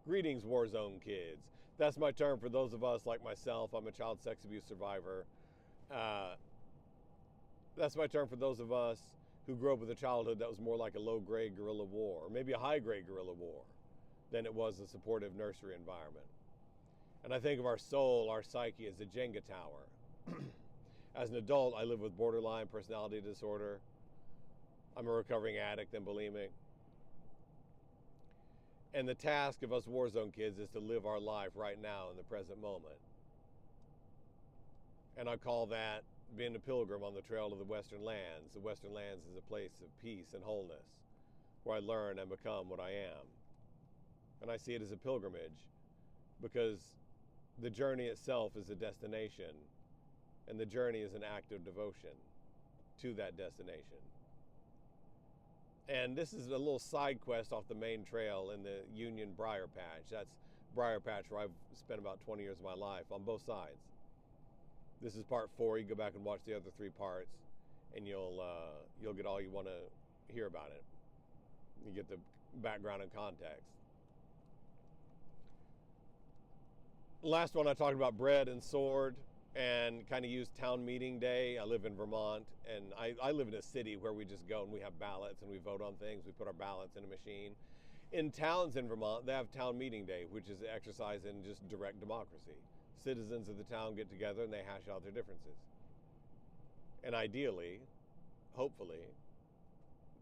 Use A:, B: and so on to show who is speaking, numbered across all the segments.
A: Greetings, war zone kids. That's my term for those of us like myself. I'm a child sex abuse survivor. That's my term for those of us who grew up with a childhood that was more like a low-grade guerrilla war, or maybe a high-grade guerrilla war, than it was a supportive nursery environment. And I think of our soul, our psyche, as a Jenga tower. As an adult, I live with borderline personality disorder. I'm a recovering addict and bulimic. And the task of us war zone kids is to live our life right now in the present moment. And I call that being a pilgrim on the trail of the Western Lands. The Western Lands is a place of peace and wholeness, where I learn and become what I am. And I see it as a pilgrimage, because the journey itself is a destination, and the journey is an act of devotion to that destination. And this is a little side quest off the main trail in the Union Briar Patch. That's Briar Patch, where I've spent about 20 years of my life on both sides. This is part 4. You go back and watch the other 3 parts, and you'll get all you want to hear about it. You get the background and context. Last one I talked about bread and sword, and kind of used town meeting day. I live in Vermont, and I live in a city where we just go and we have ballots and we vote on things. We put our ballots in a machine. In towns in Vermont, they have town meeting day, which is an exercise in just direct democracy. Citizens of the town get together and they hash out their differences. And ideally, hopefully,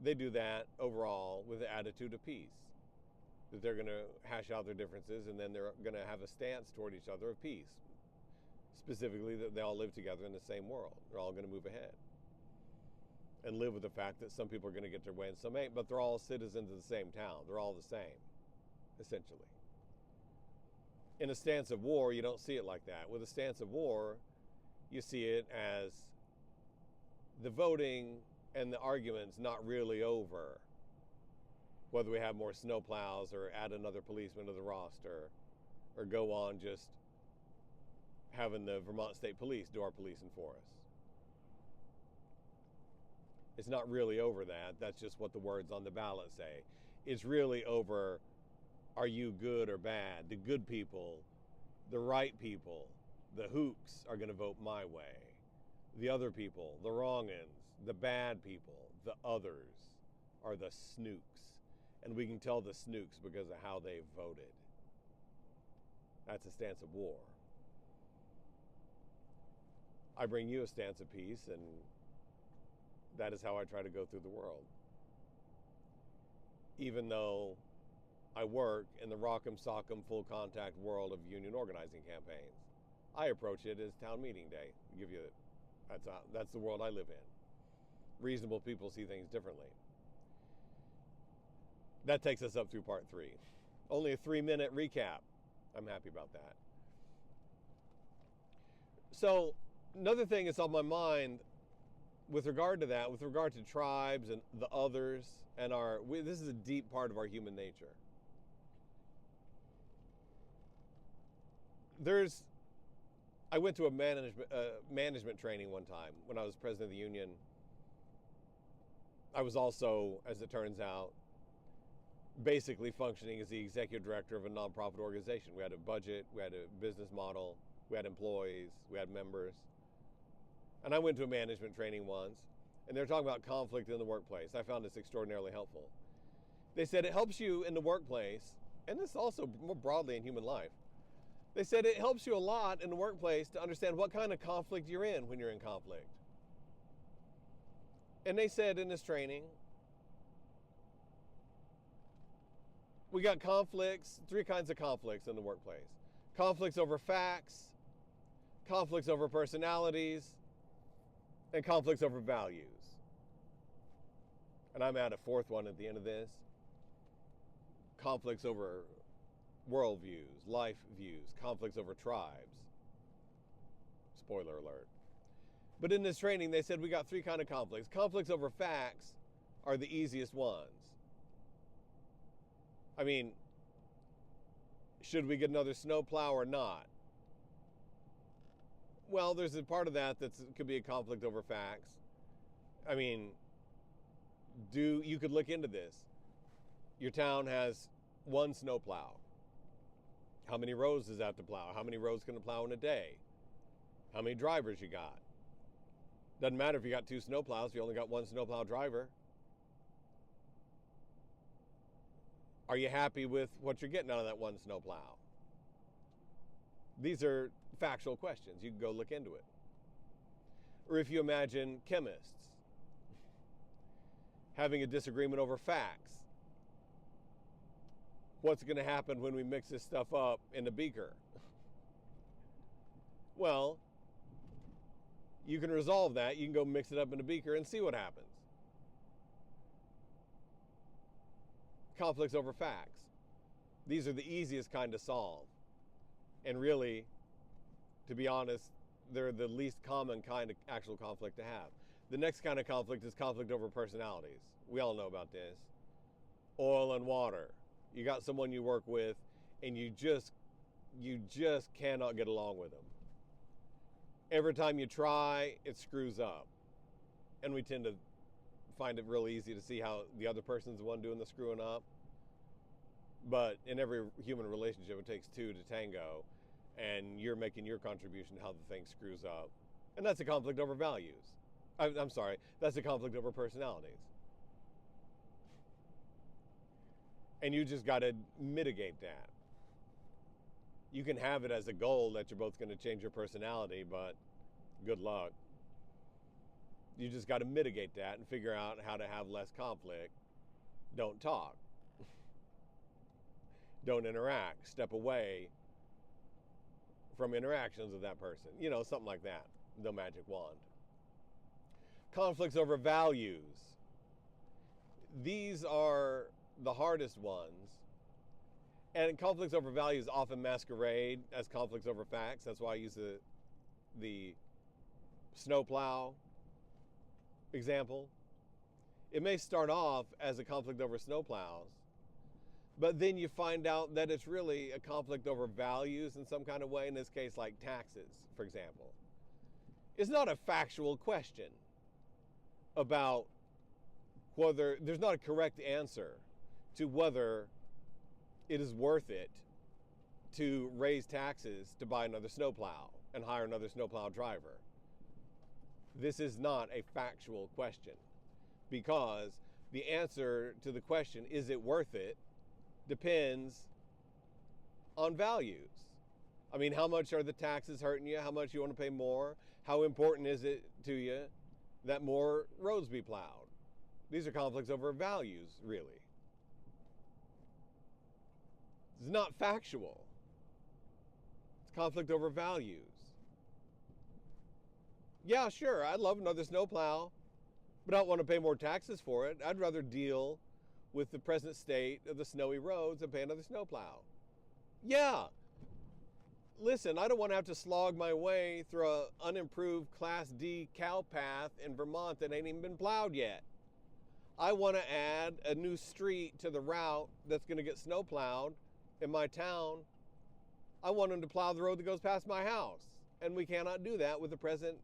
A: they do that overall with the attitude of peace. That they're going to hash out their differences, and then they're going to have a stance toward each other of peace. Specifically, that they all live together in the same world. They're all going to move ahead and live with the fact that some people are going to get their way and some ain't, but they're all citizens of the same town. They're all the same, essentially. In a stance of war, you don't see it like that. With a stance of war, you see it as the voting and the arguments not really over. Whether we have more snowplows or add another policeman to the roster, or go on just having the Vermont State Police do our policing for us. It's not really over that. That's just what the words on the ballot say. It's really over, are you good or bad? The good people, the right people, the hooks are going to vote my way. The other people, the wrong-uns, the bad people, the others are the snooks. And we can tell the snooks because of how they voted. That's a stance of war. I bring you a stance of peace, and that is how I try to go through the world. Even though I work in the rock'em sock'em full contact world of union organizing campaigns, I approach it as town meeting day. That's the world I live in. Reasonable people see things differently. That takes us up through part 3. Only a 3-minute recap. I'm happy about that. So, another thing that's on my mind with regard to that, with regard to tribes and the others, and this is a deep part of our human nature. I went to a management training one time when I was president of the union. I was also, as it turns out, basically functioning as the executive director of a nonprofit organization. We had a budget, we had a business model, we had employees, we had members. And I went to a management training once, and they were talking about conflict in the workplace. I found this extraordinarily helpful. They said it helps you in the workplace, and this also more broadly in human life. They said it helps you a lot in the workplace to understand what kind of conflict you're in when you're in conflict. And they said in this training, we got conflicts, 3 kinds of conflicts in the workplace. Conflicts over facts, conflicts over personalities, and conflicts over values. And I'm at a 4th one at the end of this. Conflicts over worldviews, life views, conflicts over tribes. Spoiler alert. But in this training, they said we got 3 kinds of conflicts. Conflicts over facts are the easiest ones. I mean, should we get another snowplow or not? Well, there's a part of that could be a conflict over facts. I mean, you could look into this. Your town has 1 snowplow. How many rows does that have to plow? How many rows can it plow in a day? How many drivers you got? Doesn't matter if you got 2 snowplows, if you only got 1 snowplow driver. Are you happy with what you're getting out of that 1 snowplow? These are factual questions. You can go look into it. Or if you imagine chemists having a disagreement over facts. What's going to happen when we mix this stuff up in a beaker? Well, you can resolve that. You can go mix it up in a beaker and see what happens. Conflicts over facts. These are the easiest kind to solve. And really, to be honest, they're the least common kind of actual conflict to have. The next kind of conflict is conflict over personalities. We all know about this. Oil and water. You got someone you work with and you just cannot get along with them. Every time you try, it screws up. And we tend to find it real easy to see how the other person's the one doing the screwing up. But in every human relationship, it takes 2 to tango, and you're making your contribution to how the thing screws up. And that's a conflict over values. I'm sorry, that's a conflict over personalities. And you just got to mitigate that. You can have it as a goal that you're both going to change your personality, but good luck. You just got to mitigate that and figure out how to have less conflict. Don't talk. Don't interact. Step away from interactions with that person. You know, something like that. No magic wand. Conflicts over values. These are the hardest ones. And conflicts over values often masquerade as conflicts over facts. That's why I use the snowplow example. It may start off as a conflict over snowplows, but then you find out that it's really a conflict over values in some kind of way, in this case like taxes, for example. It's not a factual question about whether, there's not a correct answer to whether it is worth it to raise taxes to buy another snowplow and hire another snowplow driver. This is not a factual question, because the answer to the question, is it worth it, depends on values. I mean, how much are the taxes hurting you? How much you want to pay more? How important is it to you that more roads be plowed? These are conflicts over values, really. It's not factual. It's conflict over values. Yeah, sure, I'd love another snowplow, but I don't want to pay more taxes for it. I'd rather deal with the present state of the snowy roads and pay another snowplow. Yeah. Listen, I don't want to have to slog my way through an unimproved Class D cow path in Vermont that ain't even been plowed yet. I want to add a new street to the route that's going to get snowplowed in my town. I want them to plow the road that goes past my house. And we cannot do that with the present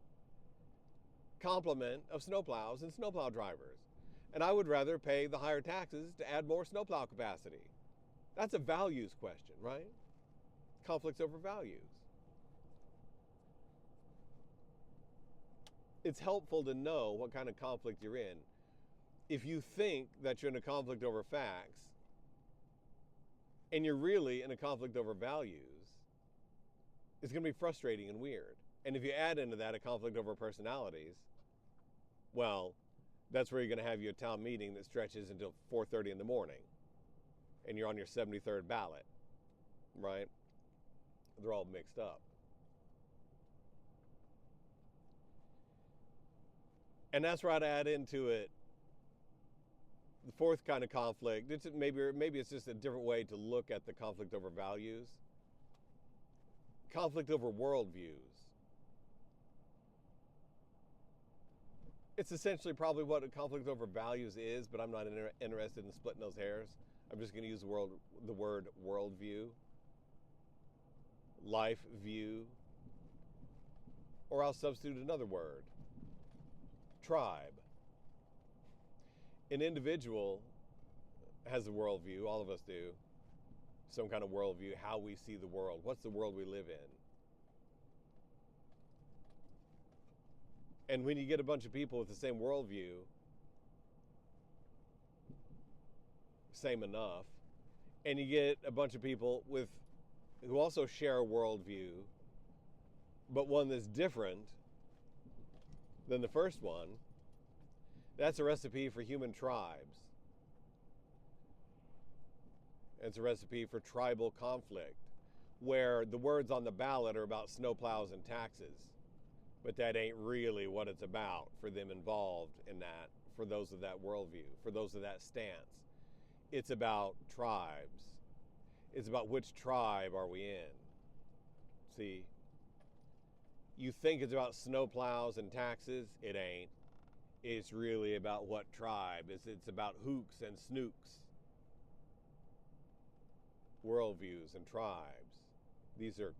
A: complement of snowplows and snowplow drivers. And I would rather pay the higher taxes to add more snowplow capacity. That's a values question, right? Conflicts over values. It's helpful to know what kind of conflict you're in. If you think that you're in a conflict over facts, and you're really in a conflict over values, it's going to be frustrating and weird. And if you add into that a conflict over personalities, well, that's where you're going to have your town meeting that stretches until 4:30 in the morning. And you're on your 73rd ballot, right? They're all mixed up. And that's where I'd add into it the fourth kind of conflict. Maybe it's just a different way to look at the conflict over values. Conflict over worldviews. It's essentially probably what a conflict over values is, but I'm not interested in splitting those hairs. I'm just going to use the word worldview, life view, or I'll substitute another word, tribe. An individual has a worldview, all of us do. some kind of worldview, how we see the world. What's the world we live in? And when you get a bunch of people with the same worldview, same enough, and you get a bunch of people who also share a worldview, but one that's different than the first one, that's a recipe for human tribes. It's a recipe for tribal conflict, where the words on the ballot are about snowplows and taxes, but that ain't really what it's about for them involved in that, for those of that worldview, for those of that stance. It's about tribes. It's about which tribe are we in. See, you think it's about snowplows and taxes, it ain't. It's really about what tribe. It's about hooks and snooks. Worldviews and tribes. These are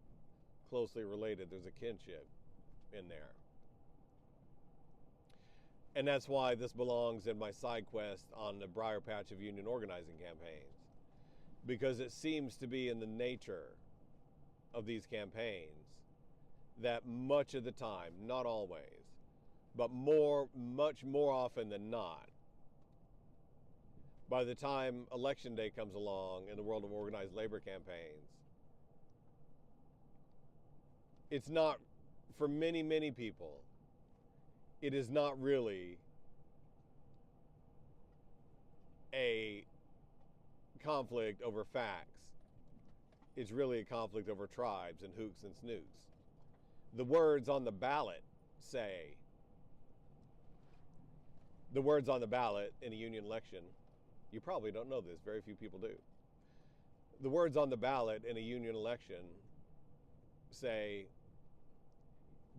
A: closely related. There's a kinship in there. And that's why this belongs in my side quest on the Briar Patch of Union organizing campaigns. Because it seems to be in the nature of these campaigns that much of the time, not always, but much more often than not, by the time election day comes along in the world of organized labor campaigns, it's not, for many, many people, it is not really a conflict over facts. It's really a conflict over tribes and hooks and snooks. The words on the ballot say, the words on the ballot in a union election, you probably don't know this, very few people do. The words on the ballot in a union election say,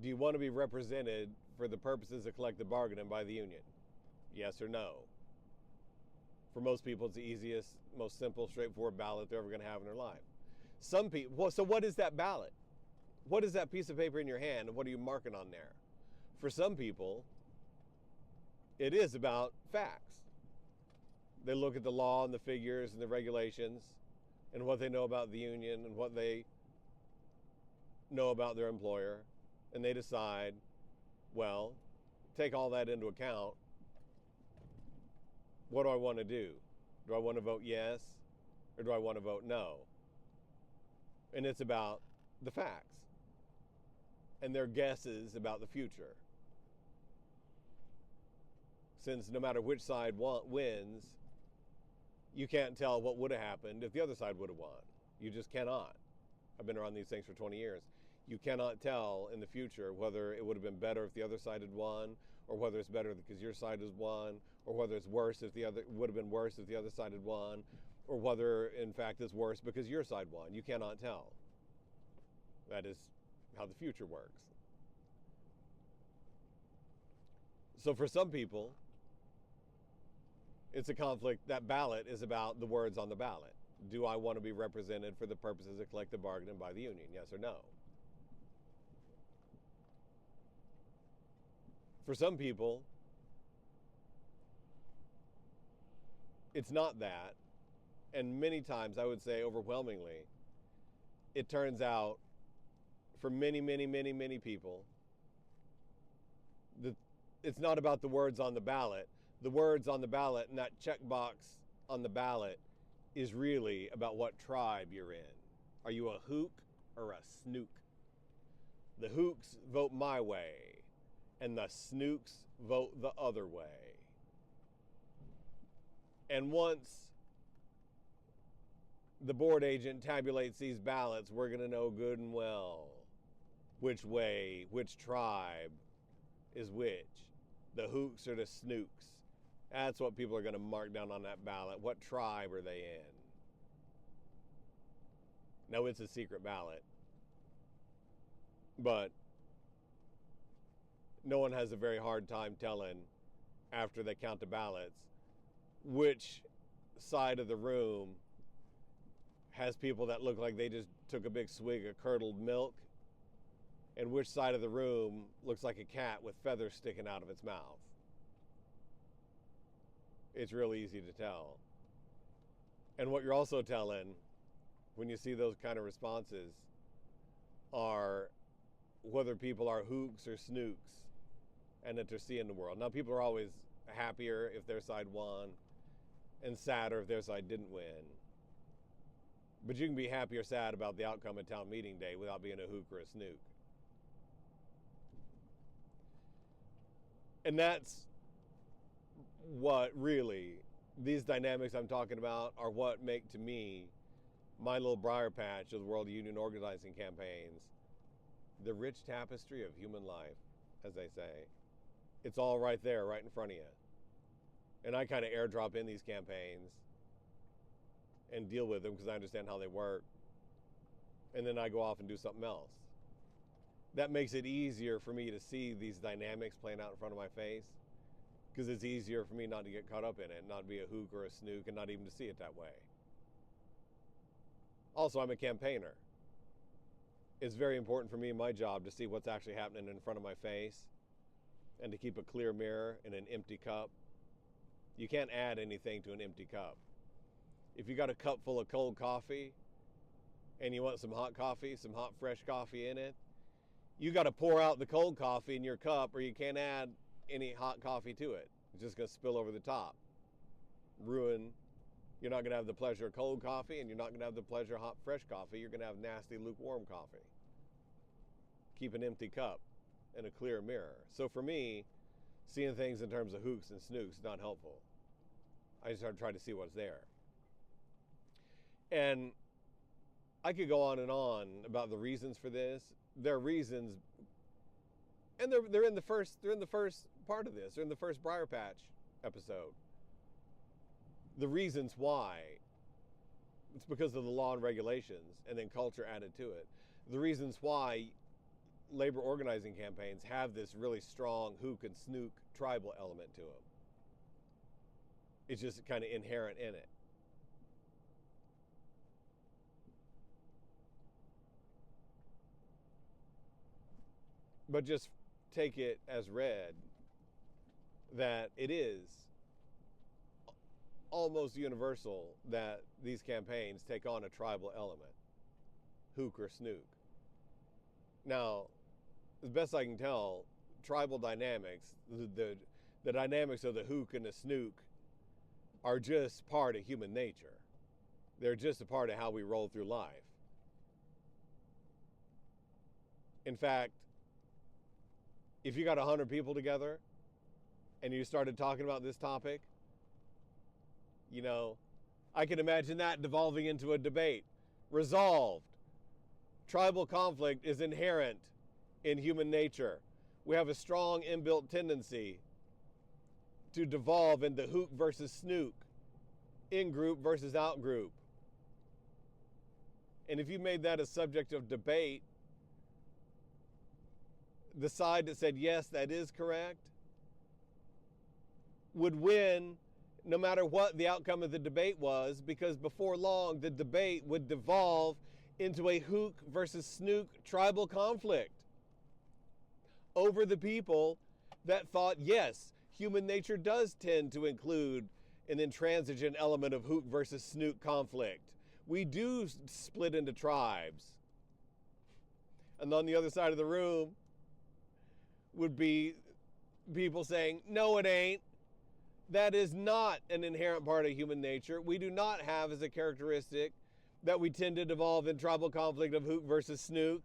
A: do you want to be represented for the purposes of collective bargaining by the union? Yes or no? For most people, it's the easiest, most simple, straightforward ballot they're ever going to have in their life. Some people, so what is that ballot? What is that piece of paper in your hand, and what are you marking on there? For some people, it is about facts. They look at the law and the figures and the regulations and what they know about the union and what they know about their employer, and they decide, well, take all that into account. What do I want to do? Do I want to vote yes, or do I want to vote no? And it's about the facts and their guesses about the future. Since no matter which side wins, you can't tell what would have happened if the other side would have won. You just cannot. I've been around these things for 20 years. You cannot tell in the future whether it would have been better if the other side had won, or whether it's better because your side has won, or whether it's worse if would have been worse if the other side had won, or whether in fact it's worse because your side won. You cannot tell. That is how the future works. So for some people, it's a conflict. That ballot is about the words on the ballot. Do I want to be represented for the purposes of collective bargaining by the union? Yes or no? For some people, it's not that. And many times, I would say overwhelmingly, it turns out for many, many, many, many people, that it's not about the words on the ballot. The words on the ballot and that checkbox on the ballot is really about what tribe you're in. Are you a hook or a snook? The hooks vote my way, and the snooks vote the other way. And once the board agent tabulates these ballots, we're going to know good and well which way, which tribe is which. The hooks or the snooks. That's what people are going to mark down on that ballot. What tribe are they in? No, it's a secret ballot. But no one has a very hard time telling, after they count the ballots, which side of the room has people that look like they just took a big swig of curdled milk, and which side of the room looks like a cat with feathers sticking out of its mouth. It's really easy to tell. And what you're also telling when you see those kind of responses are whether people are hooks or snooks and that they're seeing the world. Now, people are always happier if their side won and sadder if their side didn't win. But you can be happy or sad about the outcome of town meeting day without being a hook or a snook. And that's what really, these dynamics I'm talking about are what make, to me, my little briar patch of the World Union organizing campaigns, the rich tapestry of human life, as they say. It's all right there, right in front of you. And I kind of airdrop in these campaigns and deal with them because I understand how they work. And then I go off and do something else. That makes it easier for me to see these dynamics playing out in front of my face, because it's easier for me not to get caught up in it, not be a hook or a snook, and not even to see it that way. Also, I'm a campaigner. It's very important for me in my job to see what's actually happening in front of my face and to keep a clear mirror in an empty cup. You can't add anything to an empty cup. If you got a cup full of cold coffee and you want some hot coffee, some hot fresh coffee in it, you got to pour out the cold coffee in your cup, or you can't add any hot coffee to it. It's just going to spill over the top. Ruin. You're not going to have the pleasure of cold coffee, and you're not going to have the pleasure of hot fresh coffee. You're going to have nasty lukewarm coffee. Keep an empty cup and a clear mirror. So for me, seeing things in terms of hooks and snooks is not helpful. I just try to see what's there. And I could go on and on about the reasons for this. There are reasons, and they're in the first part of this. They're in the first Briar Patch episode. The reasons why, it's because of the law and regulations, and then culture added to it. The reasons why labor organizing campaigns have this really strong hook and snook tribal element to them. It's just kind of inherent in it. But just take it as read that it is almost universal that these campaigns take on a tribal element, hook or snook. Now, as best I can tell, tribal dynamics, the dynamics of the hook and the snook are just part of human nature. They're just a part of how we roll through life. In fact, if you got 100 people together and you started talking about this topic, you know, I can imagine that devolving into a debate. Resolved. Tribal conflict is inherent in human nature. We have a strong inbuilt tendency to devolve into hook versus snook, in-group versus out-group. And if you made that a subject of debate, the side that said, yes, that is correct, would win no matter what the outcome of the debate was, because before long, the debate would devolve into a hook versus snook tribal conflict over the people that thought, yes, human nature does tend to include an intransigent element of hook versus snook conflict. We do split into tribes. And on the other side of the room would be people saying, no, it ain't. That is not an inherent part of human nature. We do not have as a characteristic that we tend to devolve in tribal conflict of hook versus snook.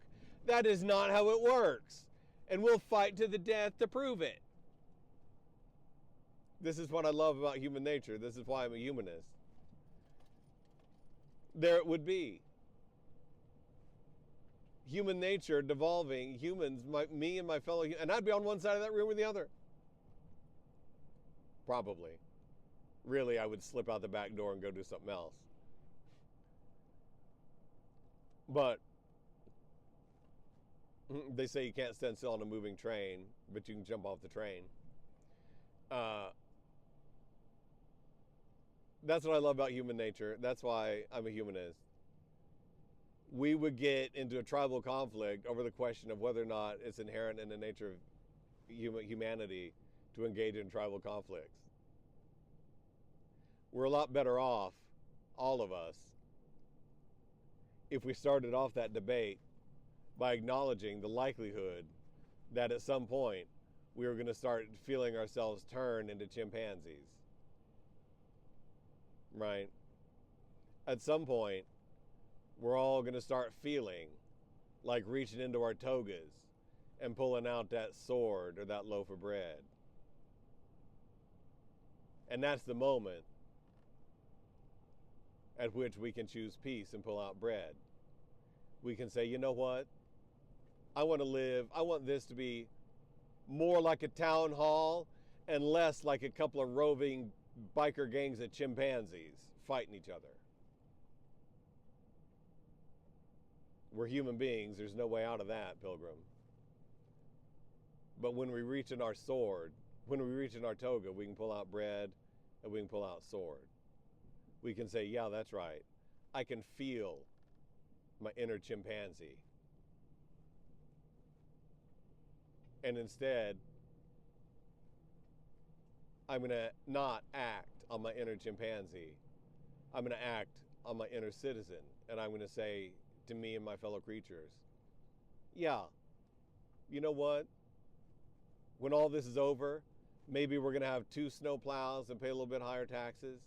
A: That is not how it works. And we'll fight to the death to prove it. This is what I love about human nature. This is why I'm a humanist. There it would be. Human nature devolving, humans, me and my fellow, and I'd be on one side of that room or the other. Probably. Really, I would slip out the back door and go do something else. But they say you can't stand still on a moving train, but you can jump off the train. That's what I love about human nature. That's why I'm a humanist. We would get into a tribal conflict over the question of whether or not it's inherent in the nature of humanity to engage in tribal conflicts. We're a lot better off, all of us, if we started off that debate by acknowledging the likelihood that at some point we were going to start feeling ourselves turn into chimpanzees. Right? At some point, we're all going to start feeling like reaching into our togas and pulling out that sword or that loaf of bread. And that's the moment at which we can choose peace and pull out bread. We can say, you know what? I want this to be more like a town hall and less like a couple of roving biker gangs of chimpanzees fighting each other. We're human beings. There's no way out of that, Pilgrim. But when we reach in our sword, when we reach in our toga, we can pull out bread and we can pull out sword. We can say, yeah, that's right. I can feel my inner chimpanzee. And instead, I'm going to not act on my inner chimpanzee. I'm going to act on my inner citizen. And I'm going to say to me and my fellow creatures, yeah, you know what? When all this is over, maybe we're going to have 2 snow plows and pay a little bit higher taxes.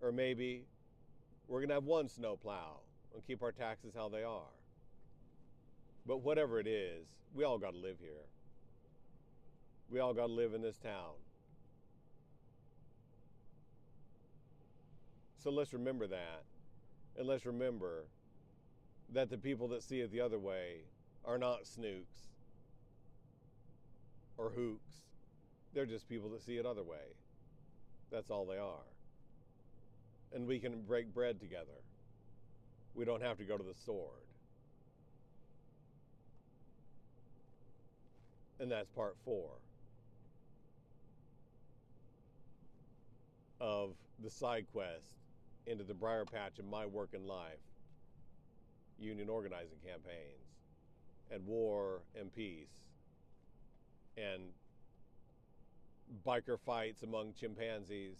A: Or maybe we're going to have 1 snow plow and keep our taxes how they are. But whatever it is, we all got to live here. We all got to live in this town. So let's remember that. And let's remember that the people that see it the other way are not snooks or hooks. They're just people that see it other way. That's all they are. And we can break bread together. We don't have to go to the sword. And that's part 4 of the side quest into the Briar Patch of my work in life, union organizing campaigns, and war and peace, and biker fights among chimpanzees,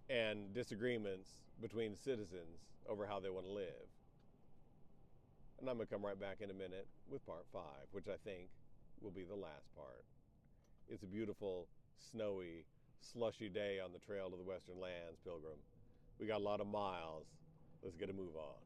A: and disagreements between citizens over how they want to live. And I'm going to come right back in a minute with part 5, which I think will be the last part. It's a beautiful, snowy, slushy day on the trail to the Western Lands, Pilgrim. We got a lot of miles. Let's get a move on.